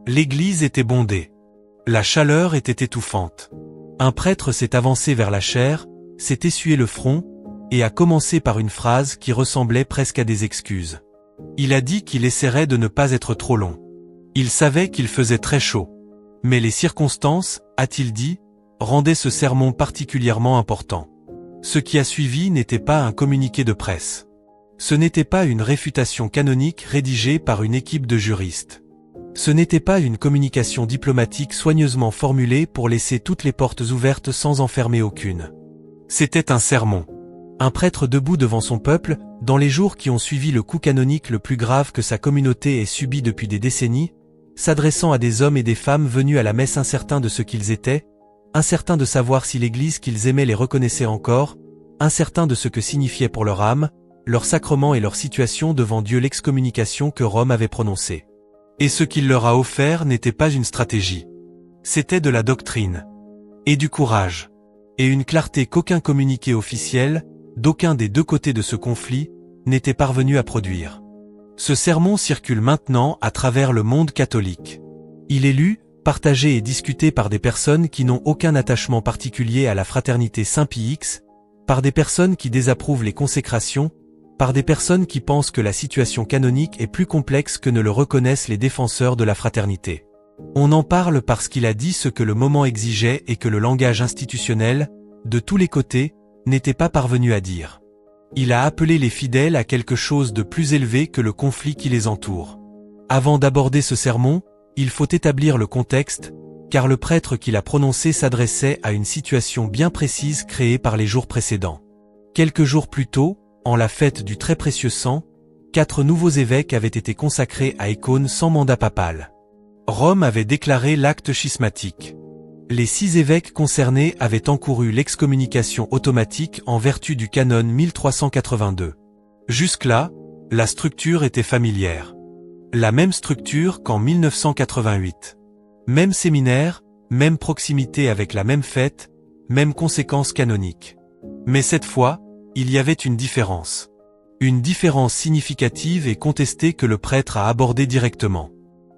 L'église était bondée. La chaleur était étouffante. Un prêtre s'est avancé vers la chaire, s'est essuyé le front, et a commencé par une phrase qui ressemblait presque à des excuses. Il a dit qu'il essaierait de ne pas être trop long. Il savait qu'il faisait très chaud. Mais les circonstances, a-t-il dit, rendaient ce sermon particulièrement important. Ce qui a suivi n'était pas un communiqué de presse. Ce n'était pas une réfutation canonique rédigée par une équipe de juristes. Ce n'était pas une communication diplomatique soigneusement formulée pour laisser toutes les portes ouvertes sans en fermer aucune. C'était un sermon. Un prêtre debout devant son peuple, dans les jours qui ont suivi le coup canonique le plus grave que sa communauté ait subi depuis des décennies, s'adressant à des hommes et des femmes venus à la messe incertains de ce qu'ils étaient, incertains de savoir si l'Église qu'ils aimaient les reconnaissait encore, incertains de ce que signifiait pour leur âme, leur sacrement et leur situation devant Dieu l'excommunication que Rome avait prononcée. Et ce qu'il leur a offert n'était pas une stratégie. C'était de la doctrine. Et du courage. Et une clarté qu'aucun communiqué officiel, d'aucun des deux côtés de ce conflit, n'était parvenu à produire. Ce sermon circule maintenant à travers le monde catholique. Il est lu, partagé et discuté par des personnes qui n'ont aucun attachement particulier à la fraternité Saint-Pie X, par des personnes qui désapprouvent les consécrations, par des personnes qui pensent que la situation canonique est plus complexe que ne le reconnaissent les défenseurs de la fraternité. On en parle parce qu'il a dit ce que le moment exigeait et que le langage institutionnel, de tous les côtés, n'était pas parvenu à dire. Il a appelé les fidèles à quelque chose de plus élevé que le conflit qui les entoure. Avant d'aborder ce sermon, il faut établir le contexte, car le prêtre qui l'a prononcé s'adressait à une situation bien précise créée par les jours précédents. Quelques jours plus tôt, en la fête du très précieux sang, 4 nouveaux évêques avaient été consacrés à Écône sans mandat papal. Rome avait déclaré l'acte schismatique. Les 6 évêques concernés avaient encouru l'excommunication automatique en vertu du canon 1382. Jusque-là, la structure était familière. La même structure qu'en 1988. Même séminaire, même proximité avec la même fête, même conséquences canoniques. Mais cette fois, il y avait une différence. Une différence significative et contestée que le prêtre a abordée directement.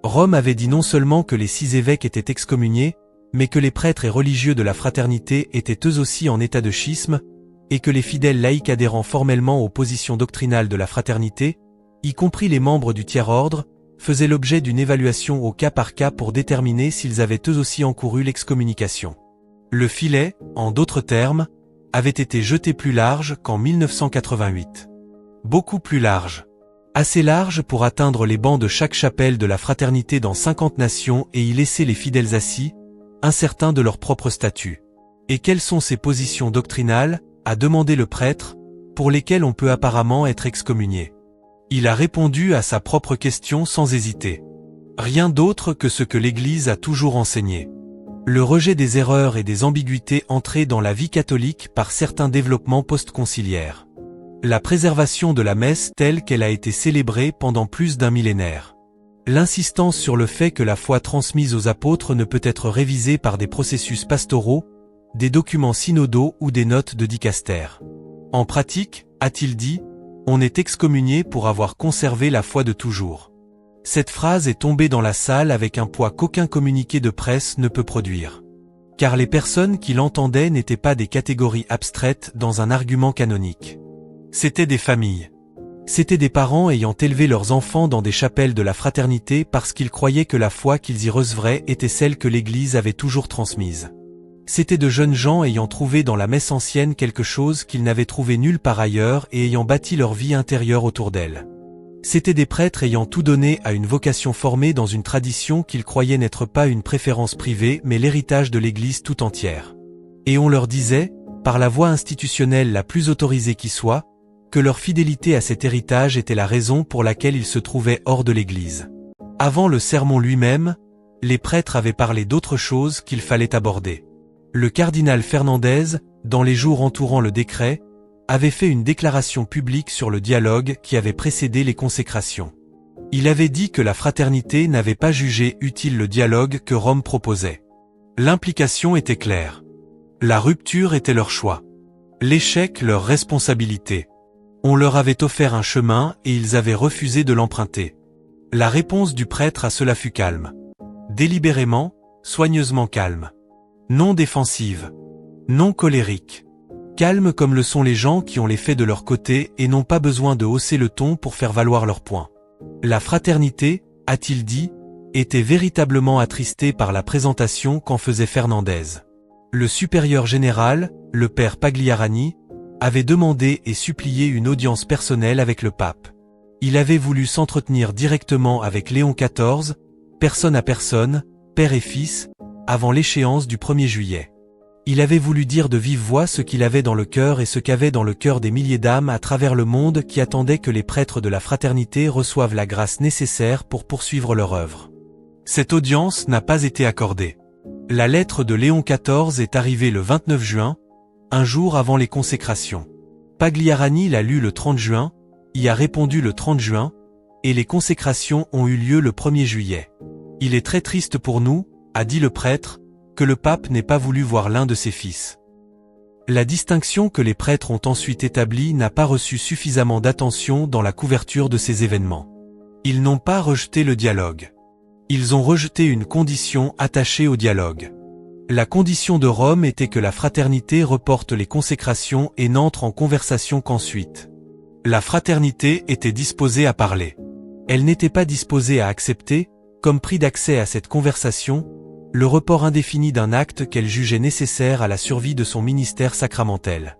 Rome avait dit non seulement que les 6 évêques étaient excommuniés, mais que les prêtres et religieux de la fraternité étaient eux aussi en état de schisme, et que les fidèles laïcs adhérant formellement aux positions doctrinales de la fraternité, y compris les membres du tiers-ordre, faisaient l'objet d'une évaluation au cas par cas pour déterminer s'ils avaient eux aussi encouru l'excommunication. Le filet, en d'autres termes, avait été jeté plus large qu'en 1988. Beaucoup plus large. Assez large pour atteindre les bancs de chaque chapelle de la fraternité dans 50 nations et y laisser les fidèles assis, incertains de leur propre statut. Et quelles sont ces positions doctrinales, a demandé le prêtre, pour lesquelles on peut apparemment être excommunié? Il a répondu à sa propre question sans hésiter. Rien d'autre que ce que l'Église a toujours enseigné. Le rejet des erreurs et des ambiguïtés entrées dans la vie catholique par certains développements post-conciliaires. La préservation de la messe telle qu'elle a été célébrée pendant plus d'un millénaire. L'insistance sur le fait que la foi transmise aux apôtres ne peut être révisée par des processus pastoraux, des documents synodaux ou des notes de dicaster. En pratique, a-t-il dit, on est excommunié pour avoir conservé la foi de toujours. Cette phrase est tombée dans la salle avec un poids qu'aucun communiqué de presse ne peut produire. Car les personnes qui l'entendaient n'étaient pas des catégories abstraites dans un argument canonique. C'étaient des familles. C'étaient des parents ayant élevé leurs enfants dans des chapelles de la fraternité parce qu'ils croyaient que la foi qu'ils y recevraient était celle que l'Église avait toujours transmise. C'étaient de jeunes gens ayant trouvé dans la messe ancienne quelque chose qu'ils n'avaient trouvé nulle part ailleurs et ayant bâti leur vie intérieure autour d'elle. C'étaient des prêtres ayant tout donné à une vocation formée dans une tradition qu'ils croyaient n'être pas une préférence privée mais l'héritage de l'Église tout entière. Et on leur disait, par la voie institutionnelle la plus autorisée qui soit, que leur fidélité à cet héritage était la raison pour laquelle ils se trouvaient hors de l'Église. Avant le sermon lui-même, les prêtres avaient parlé d'autre chose qu'il fallait aborder. Le cardinal Fernandez, dans les jours entourant le décret, avait fait une déclaration publique sur le dialogue qui avait précédé les consécrations. Il avait dit que la fraternité n'avait pas jugé utile le dialogue que Rome proposait. L'implication était claire. La rupture était leur choix. L'échec leur responsabilité. On leur avait offert un chemin et ils avaient refusé de l'emprunter. La réponse du prêtre à cela fut calme. Délibérément, soigneusement calme. Non défensive. Non colérique. Calme comme le sont les gens qui ont les faits de leur côté et n'ont pas besoin de hausser le ton pour faire valoir leur point. La fraternité, a-t-il dit, était véritablement attristée par la présentation qu'en faisait Fernandez. Le supérieur général, le père Pagliarani, avait demandé et supplié une audience personnelle avec le pape. Il avait voulu s'entretenir directement avec Léon XIV, personne à personne, père et fils, avant l'échéance du 1er juillet. Il avait voulu dire de vive voix ce qu'il avait dans le cœur et ce qu'avait dans le cœur des milliers d'âmes à travers le monde qui attendaient que les prêtres de la fraternité reçoivent la grâce nécessaire pour poursuivre leur œuvre. Cette audience n'a pas été accordée. La lettre de Léon XIV est arrivée le 29 juin, un jour avant les consécrations. Pagliarani l'a lu le 30 juin, y a répondu le 30 juin, et les consécrations ont eu lieu le 1er juillet. Il est très triste pour nous, a dit le prêtre, que le pape n'ait pas voulu voir l'un de ses fils. La distinction que les prêtres ont ensuite établie n'a pas reçu suffisamment d'attention dans la couverture de ces événements. Ils n'ont pas rejeté le dialogue. Ils ont rejeté une condition attachée au dialogue. La condition de Rome était que la fraternité reporte les consécrations et n'entre en conversation qu'ensuite. La fraternité était disposée à parler. Elle n'était pas disposée à accepter, comme prix d'accès à cette conversation, le report indéfini d'un acte qu'elle jugeait nécessaire à la survie de son ministère sacramentel.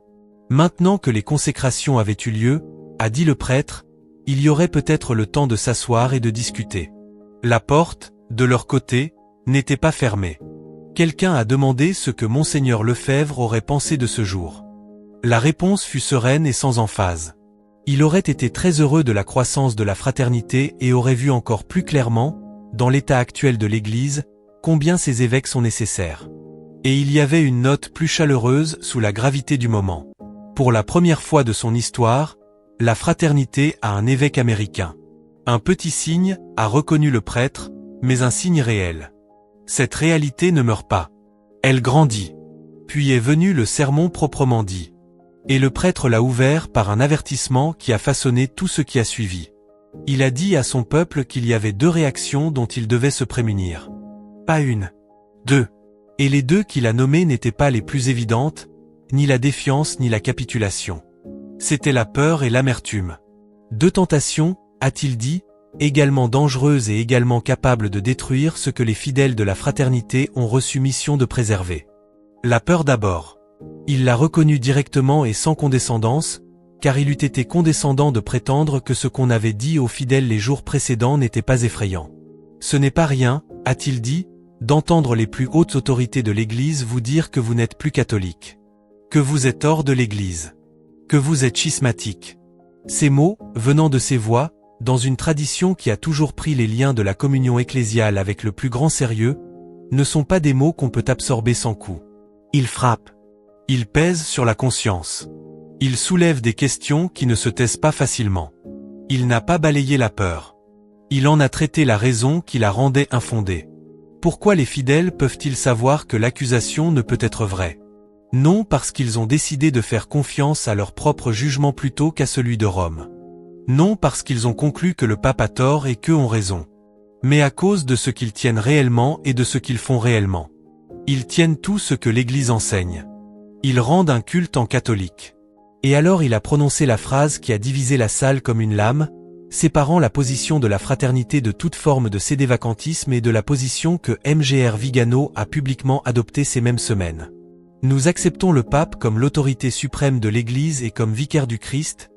Maintenant que les consécrations avaient eu lieu, a dit le prêtre, il y aurait peut-être le temps de s'asseoir et de discuter. La porte, de leur côté, n'était pas fermée. Quelqu'un a demandé ce que Monseigneur Lefebvre aurait pensé de ce jour. La réponse fut sereine et sans emphase. Il aurait été très heureux de la croissance de la fraternité et aurait vu encore plus clairement, dans l'état actuel de l'Église, combien ces évêques sont nécessaires. Et il y avait une note plus chaleureuse sous la gravité du moment. Pour la première fois de son histoire, la fraternité a un évêque américain. Un petit signe, a reconnu le prêtre, mais un signe réel. Cette réalité ne meurt pas. Elle grandit. Puis est venu le sermon proprement dit. Et le prêtre l'a ouvert par un avertissement qui a façonné tout ce qui a suivi. Il a dit à son peuple qu'il y avait 2 réactions dont il devait se prémunir. Pas une. 2. Et les 2 qu'il a nommées n'étaient pas les plus évidentes, ni la défiance ni la capitulation. C'était la peur et l'amertume. 2 tentations, a-t-il dit, également dangereuses et également capables de détruire ce que les fidèles de la fraternité ont reçu mission de préserver. La peur d'abord. Il l'a reconnue directement et sans condescendance, car il eût été condescendant de prétendre que ce qu'on avait dit aux fidèles les jours précédents n'était pas effrayant. Ce n'est pas rien, a-t-il dit, d'entendre les plus hautes autorités de l'Église vous dire que vous n'êtes plus catholique. Que vous êtes hors de l'Église. Que vous êtes schismatique. Ces mots, venant de ces voix, dans une tradition qui a toujours pris les liens de la communion ecclésiale avec le plus grand sérieux, ne sont pas des mots qu'on peut absorber sans coup. Ils frappent. Ils pèsent sur la conscience. Ils soulèvent des questions qui ne se taisent pas facilement. Il n'a pas balayé la peur. Il en a traité la raison qui la rendait infondée. Pourquoi les fidèles peuvent-ils savoir que l'accusation ne peut être vraie? Non parce qu'ils ont décidé de faire confiance à leur propre jugement plutôt qu'à celui de Rome. Non parce qu'ils ont conclu que le pape a tort et qu'eux ont raison. Mais à cause de ce qu'ils tiennent réellement et de ce qu'ils font réellement. Ils tiennent tout ce que l'Église enseigne. Ils rendent un culte en catholique. Et alors il a prononcé la phrase qui a divisé la salle comme une lame, séparant la position de la fraternité de toute forme de sédévacantisme et de la position que Mgr Vigano a publiquement adoptée ces mêmes semaines. Nous acceptons le pape comme l'autorité suprême de l'Église et comme vicaire du Christ,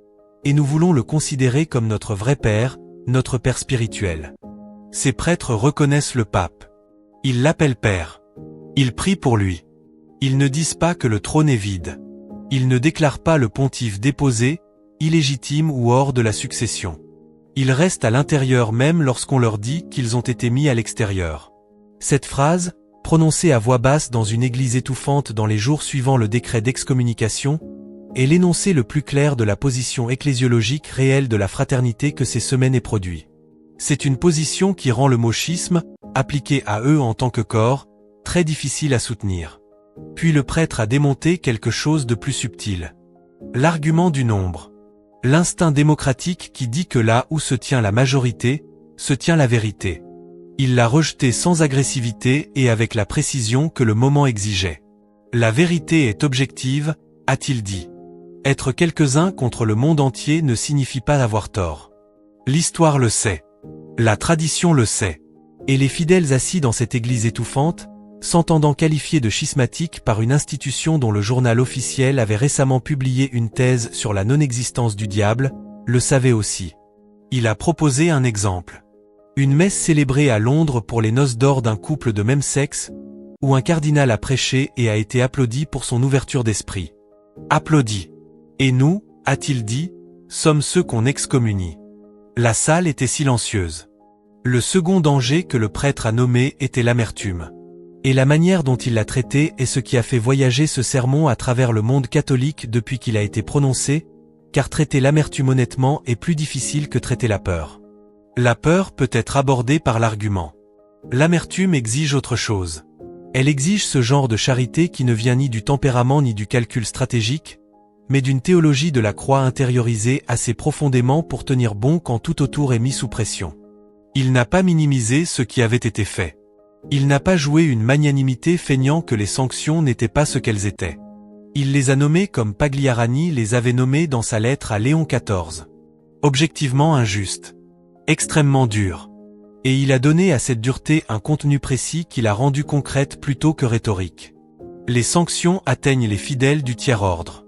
et nous voulons le considérer comme notre vrai Père, notre Père spirituel. Ces prêtres reconnaissent le pape. Ils l'appellent Père. Ils prient pour lui. Ils ne disent pas que le trône est vide. Ils ne déclarent pas le pontife déposé, illégitime ou hors de la succession. Ils restent à l'intérieur même lorsqu'on leur dit qu'ils ont été mis à l'extérieur. Cette phrase, prononcée à voix basse dans une église étouffante dans les jours suivant le décret d'excommunication, est l'énoncé le plus clair de la position ecclésiologique réelle de la fraternité que ces semaines aient produit. C'est une position qui rend le mot schisme, appliqué à eux en tant que corps, très difficile à soutenir. Puis le prêtre a démonté quelque chose de plus subtil. L'argument du nombre. L'instinct démocratique qui dit que là où se tient la majorité, se tient la vérité. Il l'a rejetée sans agressivité et avec la précision que le moment exigeait. La vérité est objective, a-t-il dit. Être quelques-uns contre le monde entier ne signifie pas avoir tort. L'histoire le sait. La tradition le sait. Et les fidèles assis dans cette église étouffante, s'entendant qualifiés de schismatiques par une institution dont le journal officiel avait récemment publié une thèse sur la non-existence du diable, le savaient aussi. Il a proposé un exemple. Une messe célébrée à Londres pour les noces d'or d'un couple de même sexe, où un cardinal a prêché et a été applaudi pour son ouverture d'esprit. Applaudi. Et nous, a-t-il dit, sommes ceux qu'on excommunie. La salle était silencieuse. Le second danger que le prêtre a nommé était l'amertume. Et la manière dont il l'a traité est ce qui a fait voyager ce sermon à travers le monde catholique depuis qu'il a été prononcé, car traiter l'amertume honnêtement est plus difficile que traiter la peur. La peur peut être abordée par l'argument. L'amertume exige autre chose. Elle exige ce genre de charité qui ne vient ni du tempérament ni du calcul stratégique, mais d'une théologie de la croix intériorisée assez profondément pour tenir bon quand tout autour est mis sous pression. Il n'a pas minimisé ce qui avait été fait. Il n'a pas joué une magnanimité feignant que les sanctions n'étaient pas ce qu'elles étaient. Il les a nommées comme Pagliarani les avait nommées dans sa lettre à Léon XIV. Objectivement injuste. Extrêmement dur. Et il a donné à cette dureté un contenu précis qui l'a rendue concrète plutôt que rhétorique. Les sanctions atteignent les fidèles du tiers-ordre.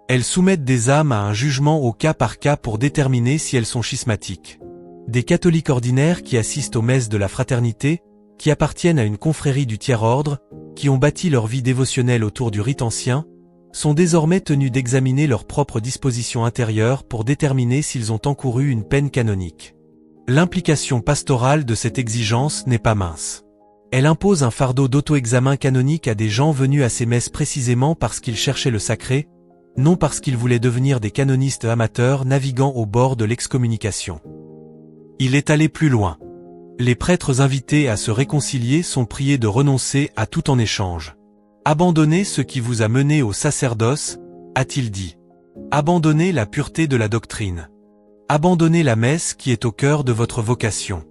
Elles soumettent des âmes à un jugement au cas par cas pour déterminer si elles sont schismatiques. Des catholiques ordinaires qui assistent aux messes de la fraternité, qui appartiennent à une confrérie du tiers-ordre, qui ont bâti leur vie dévotionnelle autour du rite ancien, sont désormais tenus d'examiner leurs propres dispositions intérieures pour déterminer s'ils ont encouru une peine canonique. L'implication pastorale de cette exigence n'est pas mince. Elle impose un fardeau d'auto-examen canonique à des gens venus à ces messes précisément parce qu'ils cherchaient le sacré, non parce qu'ils voulaient devenir des canonistes amateurs naviguant au bord de l'excommunication. Il est allé plus loin. Les prêtres invités à se réconcilier sont priés de renoncer à tout en échange. Abandonnez ce qui vous a mené au sacerdoce, a-t-il dit. Abandonnez la pureté de la doctrine. Abandonnez la messe qui est au cœur de votre vocation.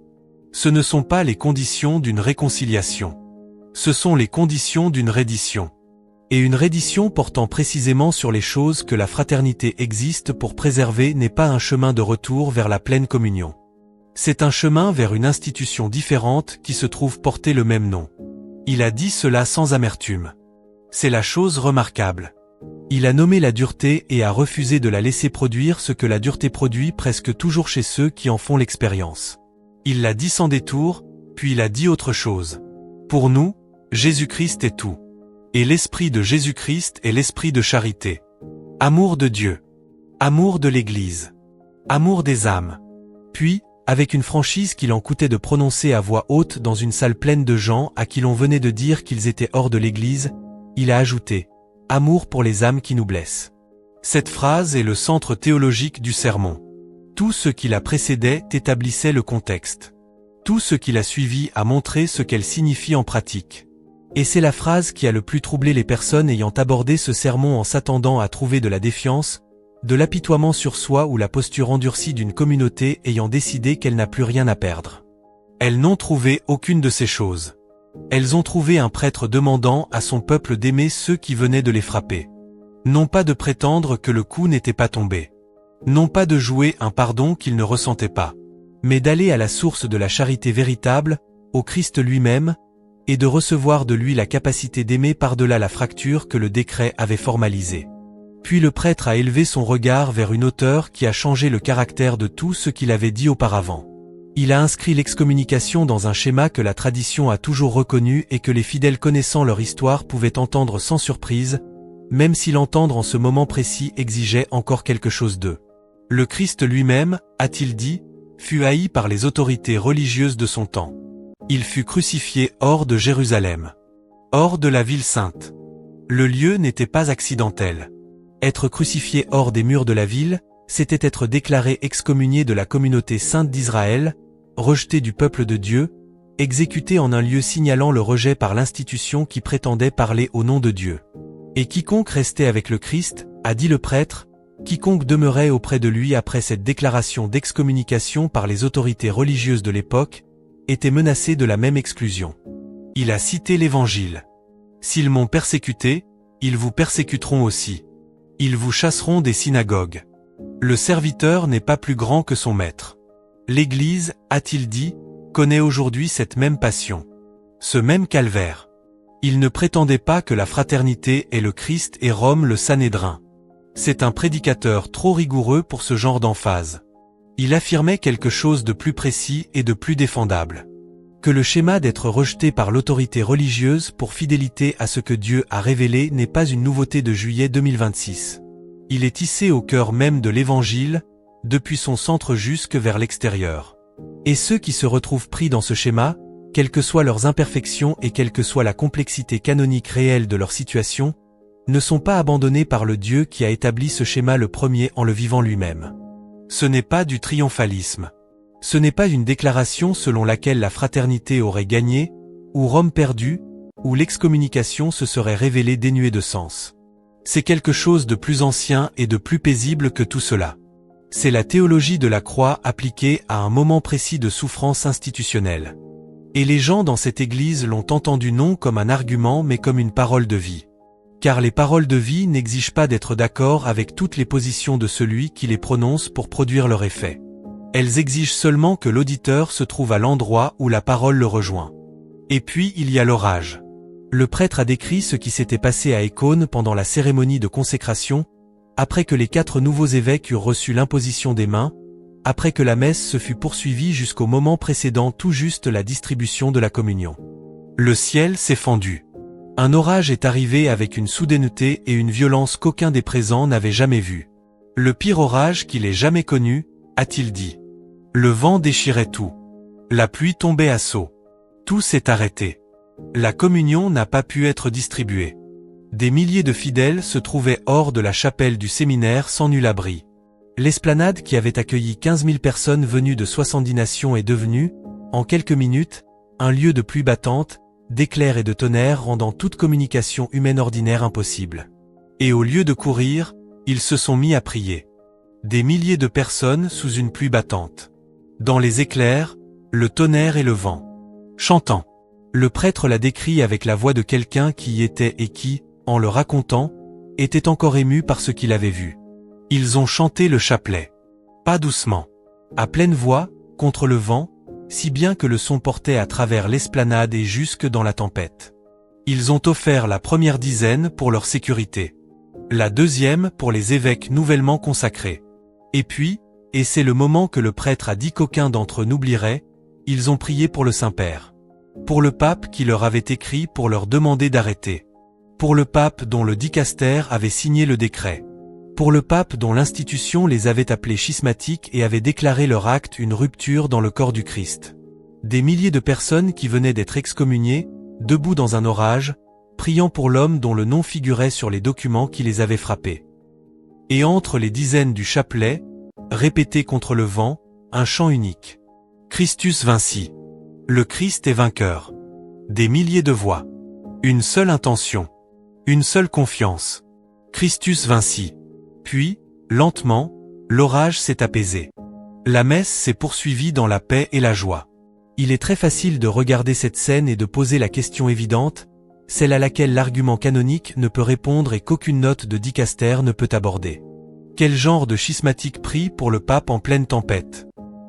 Ce ne sont pas les conditions d'une réconciliation. Ce sont les conditions d'une reddition. Et une reddition portant précisément sur les choses que la fraternité existe pour préserver n'est pas un chemin de retour vers la pleine communion. C'est un chemin vers une institution différente qui se trouve porter le même nom. Il a dit cela sans amertume. C'est la chose remarquable. Il a nommé la dureté et a refusé de la laisser produire ce que la dureté produit presque toujours chez ceux qui en font l'expérience. Il l'a dit sans détour, puis il a dit autre chose. Pour nous, Jésus-Christ est tout. Et l'esprit de Jésus-Christ est l'esprit de charité. Amour de Dieu. Amour de l'Église. Amour des âmes. Puis, avec une franchise qu'il en coûtait de prononcer à voix haute dans une salle pleine de gens à qui l'on venait de dire qu'ils étaient hors de l'Église, il a ajouté « Amour pour les âmes qui nous blessent ». Cette phrase est le centre théologique du sermon. Tout ce qui la précédait établissait le contexte. Tout ce qui l'a suivi a montré ce qu'elle signifie en pratique. Et c'est la phrase qui a le plus troublé les personnes ayant abordé ce sermon en s'attendant à trouver de la défiance, de l'apitoiement sur soi ou la posture endurcie d'une communauté ayant décidé qu'elle n'a plus rien à perdre. Elles n'ont trouvé aucune de ces choses. Elles ont trouvé un prêtre demandant à son peuple d'aimer ceux qui venaient de les frapper. Non pas de prétendre que le coup n'était pas tombé. Non pas de jouer un pardon qu'ils ne ressentaient pas. Mais d'aller à la source de la charité véritable, au Christ lui-même, et de recevoir de lui la capacité d'aimer par-delà la fracture que le décret avait formalisée. Puis le prêtre a élevé son regard vers une hauteur qui a changé le caractère de tout ce qu'il avait dit auparavant. Il a inscrit l'excommunication dans un schéma que la tradition a toujours reconnu et que les fidèles connaissant leur histoire pouvaient entendre sans surprise, même si l'entendre en ce moment précis exigeait encore quelque chose d'eux. Le Christ lui-même, a-t-il dit, fut haï par les autorités religieuses de son temps. Il fut crucifié hors de Jérusalem. Hors de la ville sainte. Le lieu n'était pas accidentel. Être crucifié hors des murs de la ville, c'était être déclaré excommunié de la communauté sainte d'Israël, rejeté du peuple de Dieu, exécuté en un lieu signalant le rejet par l'institution qui prétendait parler au nom de Dieu. Et quiconque restait avec le Christ, a dit le prêtre, quiconque demeurait auprès de lui après cette déclaration d'excommunication par les autorités religieuses de l'époque, était menacé de la même exclusion. Il a cité l'Évangile. S'ils m'ont persécuté, ils vous persécuteront aussi. Ils vous chasseront des synagogues. Le serviteur n'est pas plus grand que son maître. L'Église, a-t-il dit, connaît aujourd'hui cette même passion. Ce même calvaire. Il ne prétendait pas que la fraternité est le Christ et Rome le Sanhédrin. C'est un prédicateur trop rigoureux pour ce genre d'emphase. Il affirmait quelque chose de plus précis et de plus défendable. Que le schéma d'être rejeté par l'autorité religieuse pour fidélité à ce que Dieu a révélé n'est pas une nouveauté de juillet 2026. Il est tissé au cœur même de l'Évangile, depuis son centre jusque vers l'extérieur. Et ceux qui se retrouvent pris dans ce schéma, quelles que soient leurs imperfections et quelle que soit la complexité canonique réelle de leur situation, ne sont pas abandonnés par le Dieu qui a établi ce schéma le premier en le vivant lui-même. Ce n'est pas du triomphalisme. Ce n'est pas une déclaration selon laquelle la fraternité aurait gagné, ou Rome perdu, ou l'excommunication se serait révélée dénuée de sens. C'est quelque chose de plus ancien et de plus paisible que tout cela. C'est la théologie de la croix appliquée à un moment précis de souffrance institutionnelle. Et les gens dans cette église l'ont entendu non comme un argument mais comme une parole de vie. Car les paroles de vie n'exigent pas d'être d'accord avec toutes les positions de celui qui les prononce pour produire leur effet. Elles exigent seulement que l'auditeur se trouve à l'endroit où la parole le rejoint. Et puis il y a l'orage. Le prêtre a décrit ce qui s'était passé à Écône pendant la cérémonie de consécration, après que les 4 nouveaux évêques eurent reçu l'imposition des mains, après que la messe se fut poursuivie jusqu'au moment précédant tout juste la distribution de la communion. Le ciel s'est fendu. Un orage est arrivé avec une soudaineté et une violence qu'aucun des présents n'avait jamais vue. Le pire orage qu'il ait jamais connu, a-t-il dit. Le vent déchirait tout. La pluie tombait à seaux. Tout s'est arrêté. La communion n'a pas pu être distribuée. Des milliers de fidèles se trouvaient hors de la chapelle du séminaire sans nul abri. L'esplanade qui avait accueilli 15 000 personnes venues de 70 nations est devenue, en quelques minutes, un lieu de pluie battante, d'éclairs et de tonnerre rendant toute communication humaine ordinaire impossible. Et au lieu de courir, ils se sont mis à prier. Des milliers de personnes sous une pluie battante. Dans les éclairs, le tonnerre et le vent. Chantant. Le prêtre l'a décrit avec la voix de quelqu'un qui y était et qui, en le racontant, était encore ému par ce qu'il avait vu. Ils ont chanté le chapelet. Pas doucement. À pleine voix, contre le vent, si bien que le son portait à travers l'esplanade et jusque dans la tempête. Ils ont offert la première dizaine pour leur sécurité. La deuxième pour les évêques nouvellement consacrés. Et puis, et c'est le moment que le prêtre a dit qu'aucun d'entre eux n'oublierait, ils ont prié pour le Saint-Père. Pour le pape qui leur avait écrit pour leur demander d'arrêter. Pour le pape dont le dicaster avait signé le décret. Pour le pape dont l'institution les avait appelés schismatiques et avait déclaré leur acte une rupture dans le corps du Christ. Des milliers de personnes qui venaient d'être excommuniées, debout dans un orage, priant pour l'homme dont le nom figurait sur les documents qui les avaient frappés. Et entre les dizaines du chapelet, répété contre le vent, un chant unique. Christus vinci. Le Christ est vainqueur. Des milliers de voix. Une seule intention. Une seule confiance. Christus vinci. Puis, lentement, l'orage s'est apaisé. La messe s'est poursuivie dans la paix et la joie. Il est très facile de regarder cette scène et de poser la question évidente, celle à laquelle l'argument canonique ne peut répondre et qu'aucune note de dicaster ne peut aborder. Quel genre de schismatique prie pour le pape en pleine tempête?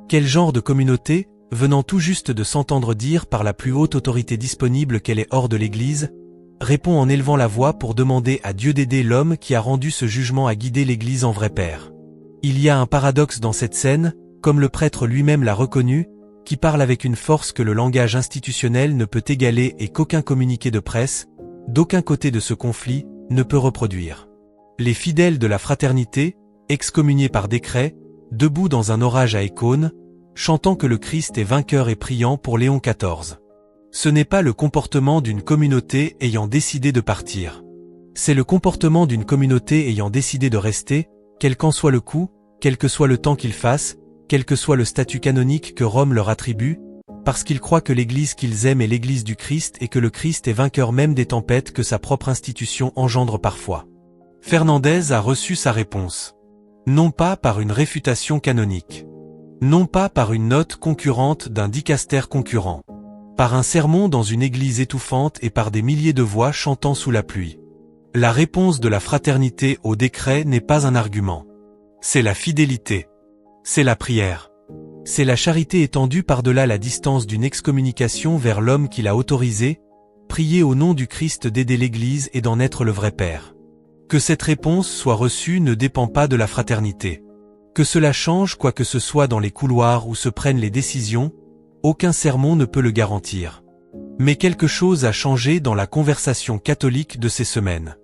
Quel genre de communauté, venant tout juste de s'entendre dire par la plus haute autorité disponible qu'elle est hors de l'Église, répond en élevant la voix pour demander à Dieu d'aider l'homme qui a rendu ce jugement à guider l'Église en vrai père. Il y a un paradoxe dans cette scène, comme le prêtre lui-même l'a reconnu, qui parle avec une force que le langage institutionnel ne peut égaler et qu'aucun communiqué de presse, d'aucun côté de ce conflit, ne peut reproduire. Les fidèles de la fraternité, excommuniés par décret, debout dans un orage à Écône, chantant que le Christ est vainqueur et priant pour Léon XIV. Ce n'est pas le comportement d'une communauté ayant décidé de partir. C'est le comportement d'une communauté ayant décidé de rester, quel qu'en soit le coût, quel que soit le temps qu'ils fassent, quel que soit le statut canonique que Rome leur attribue, parce qu'ils croient que l'Église qu'ils aiment est l'Église du Christ et que le Christ est vainqueur même des tempêtes que sa propre institution engendre parfois. Fernandez a reçu sa réponse. Non pas par une réfutation canonique. Non pas par une note concurrente d'un dicaster concurrent. Par un sermon dans une église étouffante et par des milliers de voix chantant sous la pluie. La réponse de la fraternité au décret n'est pas un argument. C'est la fidélité. C'est la prière. C'est la charité étendue par-delà la distance d'une excommunication vers l'homme qui l'a autorisé, prier au nom du Christ d'aider l'Église et d'en être le vrai Père. Que cette réponse soit reçue ne dépend pas de la fraternité. Que cela change quoi que ce soit dans les couloirs où se prennent les décisions, aucun sermon ne peut le garantir. Mais quelque chose a changé dans la conversation catholique de ces semaines.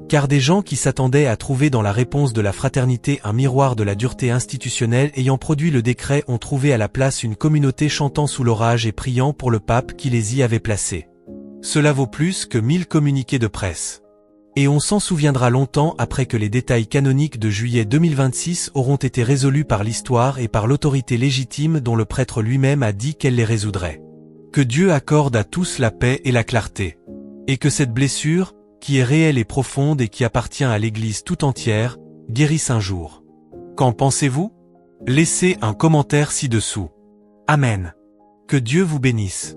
Car des gens qui s'attendaient à trouver dans la réponse de la fraternité un miroir de la dureté institutionnelle ayant produit le décret ont trouvé à la place une communauté chantant sous l'orage et priant pour le pape qui les y avait placés. Cela vaut plus que 1000 communiqués de presse. Et on s'en souviendra longtemps après que les détails canoniques de juillet 2026 auront été résolus par l'histoire et par l'autorité légitime dont le prêtre lui-même a dit qu'elle les résoudrait. Que Dieu accorde à tous la paix et la clarté. Et que cette blessure, qui est réelle et profonde et qui appartient à l'Église tout entière, guérisse un jour. Qu'en pensez-vous? Laissez un commentaire ci-dessous. Amen. Que Dieu vous bénisse.